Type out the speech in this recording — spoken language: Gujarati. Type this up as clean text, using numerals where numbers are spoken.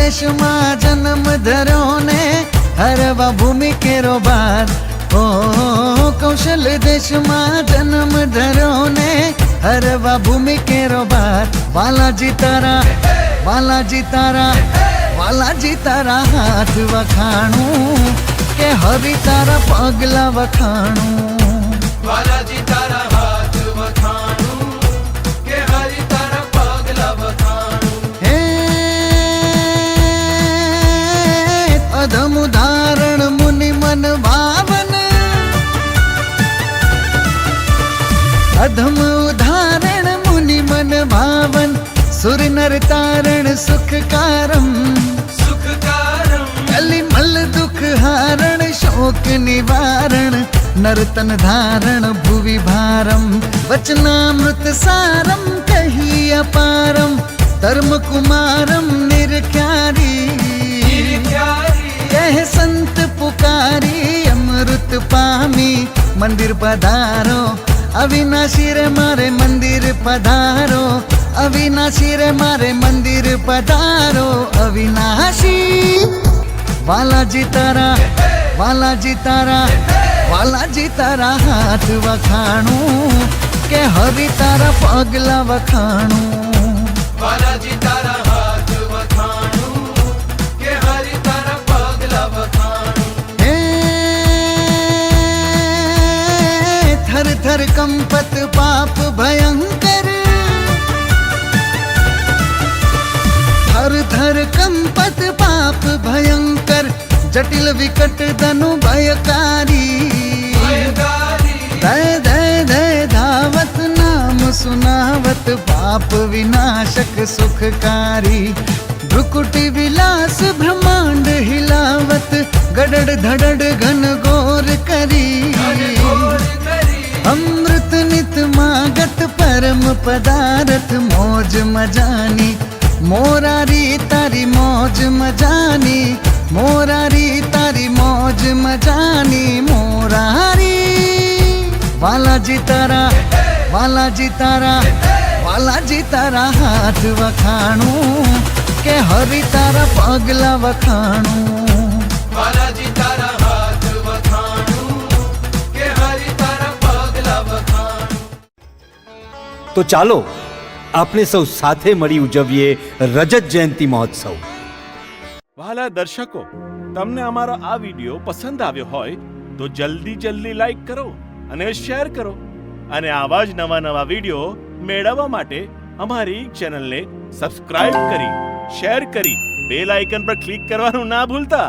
દેશમાં જન્મ ધર્યો ને હરવા ભૂમિ કેરો બાર ઓ કૌશલ દેશમાં જન્મ ધર્યો ને હરવા ભૂમિ કેરો બાર વાલાજી તારા વાલાજી તારા વાલાજી તારા હાથ વખાણું કે હરી તારા પગલા વખાણું વાલાજી તારા હાથ વખાણું કે હરી તારા પગલા વખાણું હે અધમ ઉદાહરણ મુનિ મન ભાવન અધમ ઉદાહરણ મુનિ મન ભાવન સુર નર તારણ સુખ કારમ સુખકારમ કલિમલ દુઃખ હારણ શોક નિવારણ નર્તન ધારણ ભુવિ ભારમ વચનામૃત સારમ કહી અપારમ ધર્મ કુમારમ નિરખ્યારી કહ સંત પુકારી અમૃત પામી મંદિર પધારો અવિનાશી રે મારે મંદિર પધારો અવિનાશી રે મારે મંદિર પધારો અવિનાશી વાલાજી તારા વાલાજી તારા વાલાજી તારા હાથ વખાણું કે હરી તારા પગલા વખાણું વાલાજી તારા હાથ વખાણું કે હરી તારા પગલા વખાણું હે થર થર કંપત પાપ ભયંકર થર થર કંપત પાપ ભયંકર જટિલ વિકટ ધનુ ભયકારી દય દય દય ધાવત નામ સુનાવત પાપ વિનાશક સુખકારી ભ્રુકુટી વિલાસ બ્રહ્માંડ હિલાવત ગડડ ધડડ ઘન ઘોર કરી અમૃત નિત માગત પરમ પદાર્થ મોજ મજાની મોરારી તારી મોજ મજાની મોરારી તારી મોજ મજાની મોરારી વાલાજી તારા વાલાજી તારા વાલાજી તારા હાથ વખાણું કે હરી તારા પગલા વખાણું વાલાજી તારા હાથ વખાણું કે હરી તારા પગલા વખાણું તો ચાલો આપણે સૌ સાથે મળી ઉજવીએ રજત જયંતિ મહોત્સવ. વહાલા દર્શકો, તમને અમારો આ વિડિયો પસંદ આવ્યો હોય તો જલ્દી લાઈક કરો અને શેર કરો અને આવા જ નવા વિડિયો મેળવવા માટે અમારી ચેનલને સબસ્ક્રાઇબ કરી શેર કરી બેલ આઇકન પર ક્લિક કરવાનું ના ભૂલતા.